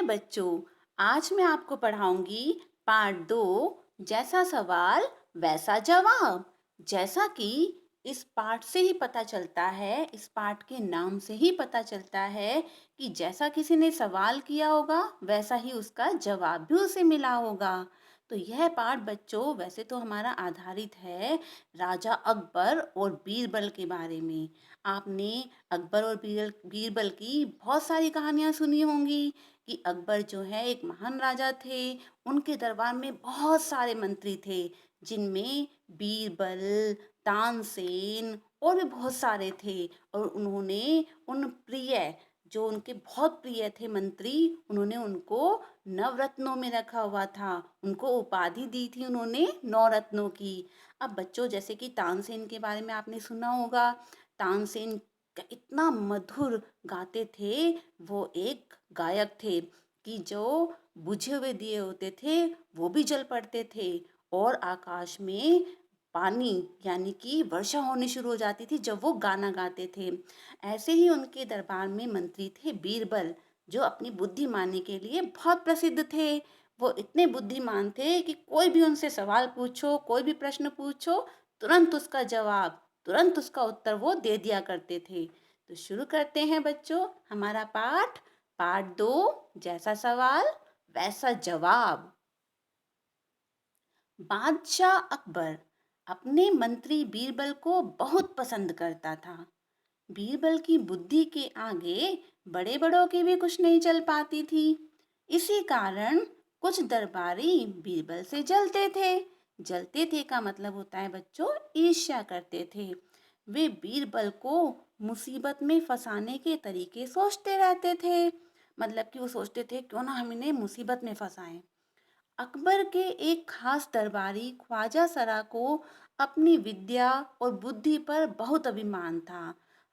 बच्चों, आज मैं आपको पढ़ाऊंगी पार्ट 2। जैसा सवाल वैसा जवाब। जैसा कि इस पाठ से ही पता चलता है, इस पाठ के नाम से ही पता चलता है कि जैसा किसी ने सवाल किया होगा वैसा ही उसका जवाब भी उसे मिला होगा। तो यह पाठ बच्चों वैसे तो हमारा आधारित है राजा अकबर और बीरबल के बारे में। आपने अकबर और बीरबल की बहुत सारी कहानियां सुनी होंगी कि अकबर जो है एक महान राजा थे। उनके दरबार में बहुत सारे मंत्री थे, जिनमें बीरबल, तानसेन और भी बहुत सारे थे। और उन्होंने उन प्रिय, जो उनके बहुत प्रिय थे मंत्री, उन्होंने उनको नवरत्नों में रखा हुआ था। उनको उपाधि दी थी उन्होंने नवरत्नों की। अब बच्चों, जैसे कि तानसेन के बारे में आपने सुना होगा। तानसेन इतना मधुर गाते थे। वो एक गायक थे कि जो बुझे हुए दिए होते थे वो भी जल पड़ते थे, और आकाश में पानी यानी कि वर्षा होनी शुरू हो जाती थी जब वो गाना गाते थे। ऐसे ही उनके दरबार में मंत्री थे बीरबल, जो अपनी बुद्धिमानी के लिए बहुत प्रसिद्ध थे। वो इतने बुद्धिमान थे कि कोई भी उनसे सवाल पूछो, कोई भी प्रश्न पूछो, तुरंत उसका जवाब, तुरंत उसका उत्तर वो दे दिया करते थे। तो शुरू करते हैं बच्चों हमारा पाठ। पार्ट 2, जैसा सवाल वैसा जवाब। बादशाह अकबर अपने मंत्री बीरबल को बहुत पसंद करता था। बीरबल की बुद्धि के आगे बड़े बड़ों की भी कुछ नहीं चल पाती थी। इसी कारण कुछ दरबारी बीरबल से जलते थे। जलते थे का मतलब होता है बच्चों ईर्ष्या करते थे। वे बीरबल को मुसीबत में फंसाने के तरीके सोचते रहते थे। मतलब कि वो सोचते थे क्यों ना हम इन्हें मुसीबत में फंसाएं। अकबर के एक खास दरबारी ख्वाजा सरा को अपनी विद्या और बुद्धि पर बहुत अभिमान था।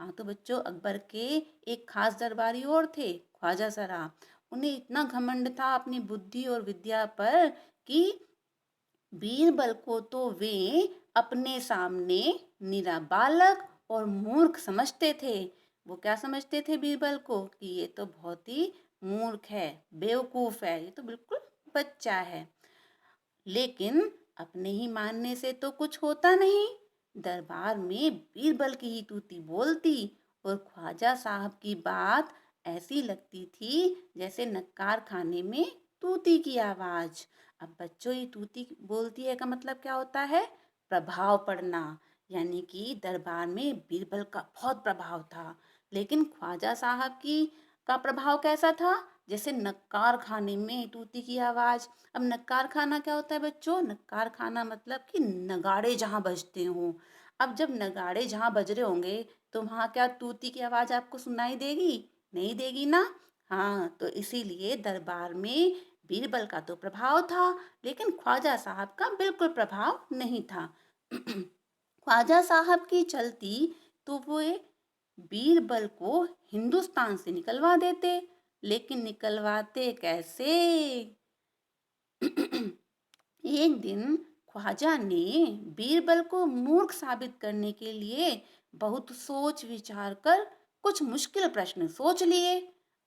हाँ तो बच्चों, अकबर के एक खास दरबारी और थे, ख्वाजा सरा। उन्हें इतना घमंड था अपनी बुद्धि और विद्या पर कि बीरबल को तो वे अपने सामने निरा बालक और मूर्ख समझते थे। वो क्या समझते थे बीरबल को कि ये तो बहुत ही मूर्ख है, बेवकूफ है, ये तो बिल्कुल बच्चा है। लेकिन अपने ही मानने से तो कुछ होता नहीं। दरबार में बीरबल की ही तूती बोलती, और ख्वाजा साहब की बात ऐसी लगती थी जैसे नक्कार खाने में तूती की आवाज। अब बच्चों, ये तूती बोलती है का मतलब क्या होता है? प्रभाव पड़ना। यानी कि दरबार में बीरबल का बहुत प्रभाव था। लेकिन ख्वाजा साहब की का प्रभाव कैसा था? जैसे नक्कार खाने में तूती की आवाज। अब नक्कार खाना क्या होता है बच्चों? नक्कार खाना मतलब कि नगाड़े जहाँ बजते हों। अब जब नगाड़े जहाँ बज रहे होंगे तो वहाँ क्या तूती की आवाज आपको सुनाई देगी? नहीं देगी ना। हाँ, तो इसीलिए दरबार में बीरबल का तो प्रभाव था, लेकिन ख्वाजा साहब का बिल्कुल प्रभाव नहीं था। ख्वाजा साहब की चलती तो वो बीरबल को हिंदुस्तान से निकलवा देते। लेकिन निकलवाते कैसे? एक दिन ख्वाजा ने बीरबल को मूर्ख साबित करने के लिए बहुत सोच विचार कर कुछ मुश्किल प्रश्न सोच लिए।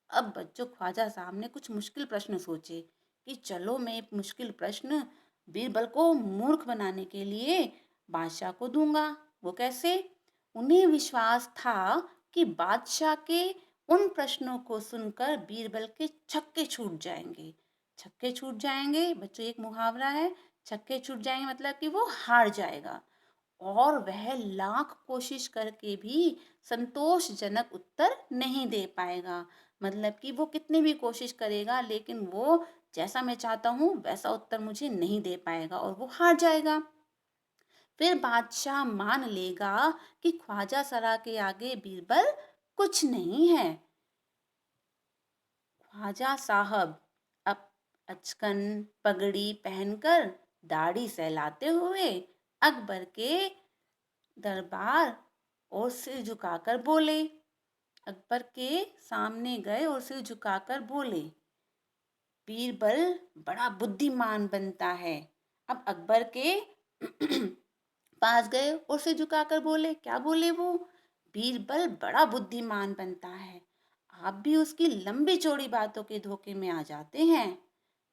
अब बच्चों, ख्वाजा साहब ने कुछ मुश्किल प्रश्न सोचे कि चलो मैं एक मुश्किल प्रश्न बीरबल को मूर्ख बनाने के लिए बादशाह को दूंगा। वो कैसे? उन्हें विश्वास था कि बादशाह के उन प्रश्नों को सुनकर बीरबल के छक्के छूट जाएंगे। छक्के छूट जाएंगे बच्चों एक मुहावरा है। छक्के छूट जाएंगे मतलब कि वो हार जाएगा, और वह लाख कोशिश करके भी संतोषजनक उत्तर नहीं दे पाएगा। मतलब कि वो कितनी भी कोशिश करेगा लेकिन वो जैसा मैं चाहता हूँ वैसा उत्तर मुझे नहीं दे पाएगा और वो हार जाएगा। फिर बादशाह मान लेगा कि ख्वाजा सरा के आगे बीरबल कुछ नहीं है। ख्वाजा साहब अब अचकन पगड़ी पहनकर, दाढ़ी सहलाते हुए अकबर के दरबार और सिर झुकाकर बोले। अकबर के सामने गए और सिर झुकाकर बोले, बीरबल बड़ा बुद्धिमान बनता है। अब अकबर के पास गए और सिर झुकाकर बोले, क्या बोले वो? बीरबल बड़ा बुद्धिमान बनता है। आप भी उसकी लंबी चौड़ी बातों के धोखे में आ जाते हैं।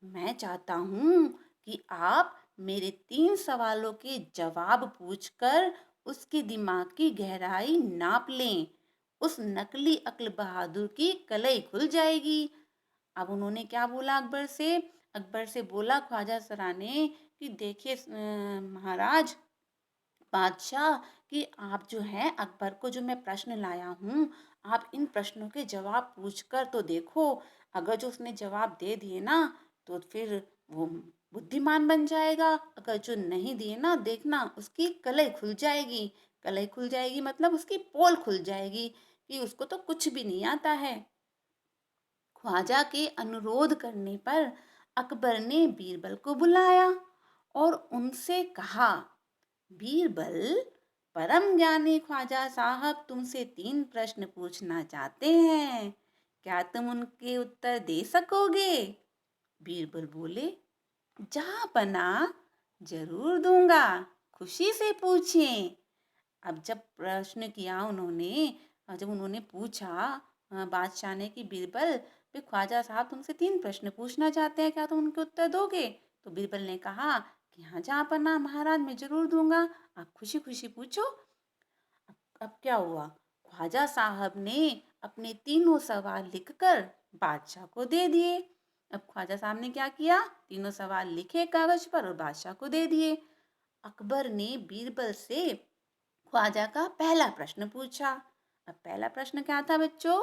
मैं चाहता हूँ कि आप मेरे 3 सवालों के जवाब पूछकर उसके दिमाग की गहराई नाप लें। उस नकली अक्ल बहादुर की कलई खुल जाएगी। अब उन्होंने क्या बोला अकबर से? अकबर से बोला ख्वाजा सराने कि देखिए महाराज बादशाह, कि आप जो हैं अकबर को जो मैं प्रश्न लाया हूँ, आप इन प्रश्नों के जवाब पूछकर तो देखो। अगर जो उसने जवाब दे दिए ना तो फिर वो बुद्धिमान बन जाएगा। अगर जो नहीं दिए ना, देखना उसकी कलई खुल जाएगी। कलई खुल जाएगी मतलब उसकी पोल खुल जाएगी कि उसको तो कुछ भी नहीं आता है। ख्वाजा के अनुरोध करने पर अकबर ने बीरबल को बुलाया और उनसे कहा, बीरबल, परम ज्ञानी ख्वाजा साहब तुमसे 3 प्रश्न पूछना चाहते हैं। क्या तुम उनके उत्तर दे सकोगे? बीरबल बोले, जहाँ पना जरूर दूंगा, खुशी से पूछें। अब जब प्रश्न किया उन्होंने, जब उन्होंने पूछा बादशाह ने कि बीरबल, वे ख्वाजा साहब तुमसे 3 प्रश्न पूछना चाहते हैं, क्या तुम उनके उत्तर दोगे? तो बीरबल ने कहा कि हाँ जहाँ पना महाराज, मैं जरूर दूंगा, आप खुशी खुशी पूछो। अब क्या हुआ? ख्वाजा साहब ने अपने तीनों सवाल लिखकर बादशाह को दे दिए। अब ख्वाजा साहब ने क्या किया? तीनों सवाल लिखे कागज पर और बादशाह को दे दिए। अकबर ने बीरबल से ख्वाजा का पहला प्रश्न पूछा। अब पहला प्रश्न क्या था बच्चों?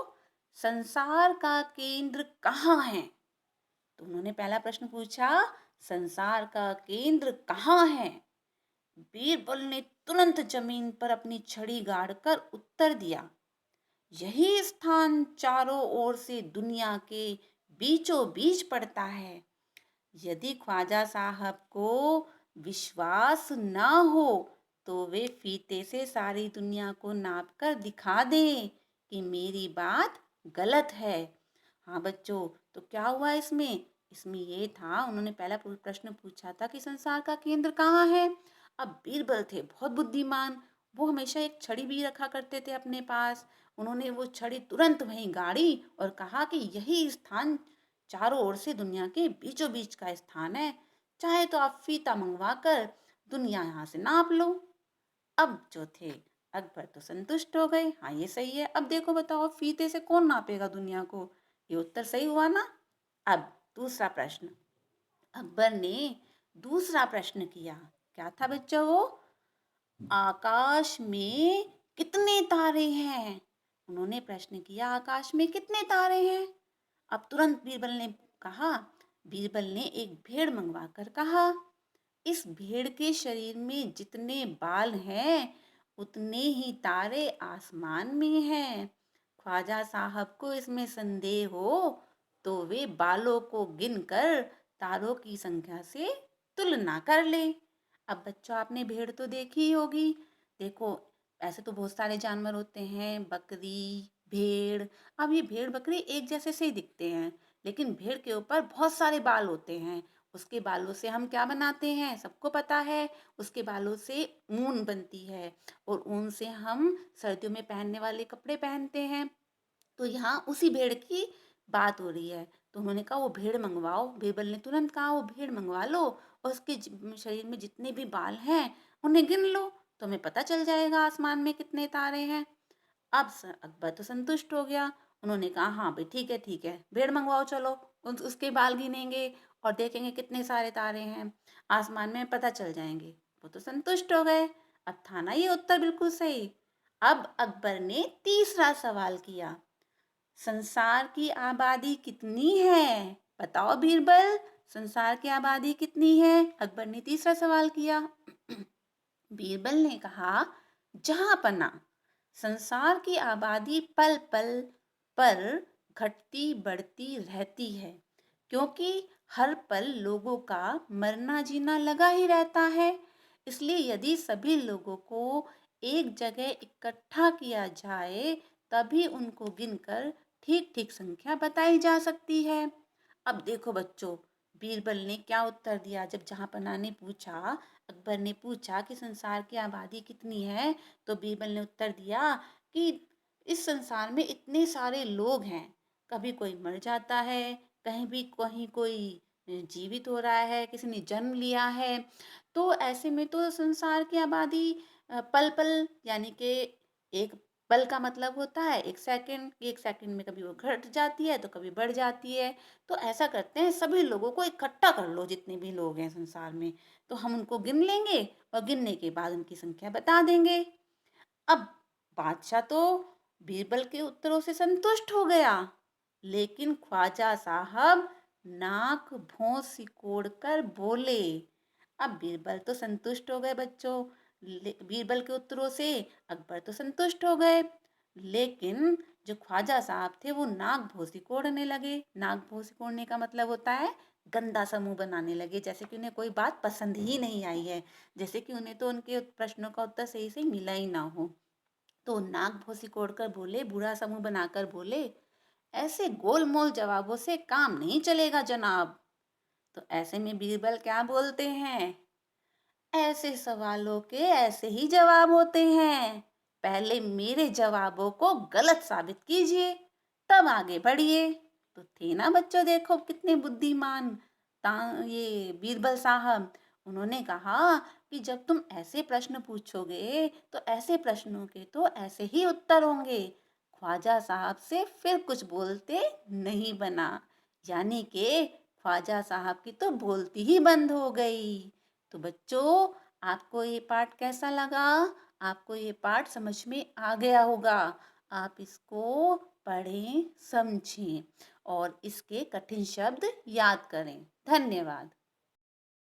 संसार का केंद्र कहाँ है? तो उन्होंने पहला प्रश्न पूछा, संसार का केंद्र कहाँ है? बीरबल ने तुरंत जमीन पर अपनी छड़ी गाड़कर उत्तर दिया, यही स्थान चारों ओर से दुनिया के बीचों बीच पड़ता है। यदि ख्वाजा साहब को विश्वास न हो तो वे फीते से सारी दुनिया को नाप कर दिखा दें कि मेरी बात गलत है। हाँ बच्चों, तो क्या हुआ इसमें? इसमें ये था, उन्होंने पहला प्रश्न पूछा था कि संसार का केंद्र कहाँ है। अब बीरबल थे बहुत बुद्धिमान, वो हमेशा एक छड़ी भी रखा करते थे अपने पास। उन्होंने वो छड़ी तुरंत वहीं गाड़ी और कहा कि यही स्थान चारों ओर से दुनिया के बीचों बीच का स्थान है। चाहे तो आप फीता मंगवा कर दुनिया यहाँ से नाप लो। अब जो थे अकबर तो संतुष्ट हो गए, हाँ ये सही है। अब देखो बताओ, फीते से कौन नापेगा दुनिया को? ये उत्तर सही हुआ ना। अब दूसरा प्रश्न, अकबर ने दूसरा प्रश्न किया। क्या था बच्चों वो? आकाश में कितने तारे हैं? उन्होंने प्रश्न किया, आकाश में कितने तारे हैं? अब तुरंत बीरबल ने कहा, बीरबल ने एक भेड़ मंगवा कर कहा, इस भेड़ के शरीर में जितने बाल हैं उतने ही तारे आसमान में हैं। ख्वाजा साहब को इसमें संदेह हो तो वे बालों को गिनकर तारों की संख्या से तुलना कर ले। अब बच्चों, आपने भेड़ तो देखी ही होगी। देखो, ऐसे तो बहुत सारे जानवर होते हैं, बकरी, भेड़। अब ये भेड़ बकरी एक जैसे से ही दिखते हैं, लेकिन भेड़ के ऊपर बहुत सारे बाल होते हैं। उसके बालों से हम क्या बनाते हैं सबको पता है। उसके बालों से ऊन बनती है और ऊन से हम सर्दियों में पहनने वाले कपड़े पहनते हैं। तो यहाँ उसी भेड़ की बात हो रही है। तो उन्होंने कहा वो भेड़ मंगवाओ। बीरबल ने तुरंत कहा वो भेड़ मंगवा लो और उसके शरीर में जितने भी बाल हैं उन्हें गिन लो, तो हमें पता चल जाएगा आसमान में कितने तारे हैं। अब अकबर तो संतुष्ट हो गया। उन्होंने कहा हाँ भाई ठीक है ठीक है, भेड़ मंगवाओ चलो। उसके बाल गिनेंगे और देखेंगे कितने सारे तारे हैं आसमान में, पता चल जाएंगे। वो तो संतुष्ट हो गए। अब था ना ये उत्तर बिल्कुल सही। अब अकबर ने तीसरा सवाल किया, संसार की आबादी कितनी है? बताओ बीरबल, संसार की आबादी कितनी है? अकबर ने तीसरा सवाल किया। बीरबल ने कहा, जहां पना संसार की आबादी पल पल पर घटती बढ़ती रहती है, क्योंकि हर पल लोगों का मरना जीना लगा ही रहता है। इसलिए यदि सभी लोगों को एक जगह इकट्ठा किया जाए तभी उनको गिनकर ठीक ठीक संख्या बताई जा सकती है। अब देखो बच्चों, बीरबल ने क्या उत्तर दिया जब जहाँपनाह ने पूछा। अकबर ने पूछा कि संसार की आबादी कितनी है, तो बीरबल ने उत्तर दिया कि इस संसार में इतने सारे लोग हैं कभी कोई मर जाता है, कहीं कोई जीवित हो रहा है, किसी ने जन्म लिया है। तो ऐसे में तो संसार की आबादी पल-पल यानी कि एक पल का मतलब होता है 1 सेकंड में कभी वो घट जाती है तो कभी बढ़ जाती है। तो ऐसा करते हैं सभी लोगों को इकट्ठा कर लो जितने भी लोग हैं संसार में, तो हम उनको गिन लेंगे और गिनने के बाद उनकी संख्या बता देंगे। अब बादशाह तो बीरबल के उत्तरों से संतुष्ट हो गया, लेकिन ख्वाजा साहब नाक भौं सिकोड़ कर बोले। अब बीरबल तो संतुष्ट हो गए बच्चों, बीरबल के उत्तरों से अकबर तो संतुष्ट हो गए, लेकिन जो ख्वाजा साहब थे वो नाक भौं सिकोड़ने लगे। नाक भौं सिकोड़ने का मतलब होता है गंदा सा मुंह बनाने लगे, जैसे कि उन्हें कोई बात पसंद ही नहीं आई है, जैसे कि उन्हें तो उनके प्रश्नों का उत्तर सही से मिला ही ना हो। तो नाक भौं सिकोड़ कर बोले, बुरा सा मुंह बनाकर बोले, ऐसे गोलमोल जवाबों से काम नहीं चलेगा जनाब। तो ऐसे में बीरबल क्या बोलते हैं, ऐसे सवालों के ऐसे ही जवाब होते हैं। पहले मेरे जवाबों को गलत साबित कीजिए, तब आगे बढ़िए। तो थे ना बच्चों, देखो कितने बुद्धिमान ये बीरबल साहब। उन्होंने कहा कि जब तुम ऐसे प्रश्न पूछोगे तो ऐसे प्रश्नों के तो ऐसे ही उत्तर होंगे। ख्वाजा साहब से फिर कुछ बोलते नहीं बना, यानी कि ख्वाजा साहब की तो बोलती ही बंद हो गई। तो बच्चों, आपको ये पाठ कैसा लगा? आपको ये पाठ समझ में आ गया होगा। आप इसको पढ़ें, समझें और इसके कठिन शब्द याद करें। धन्यवाद।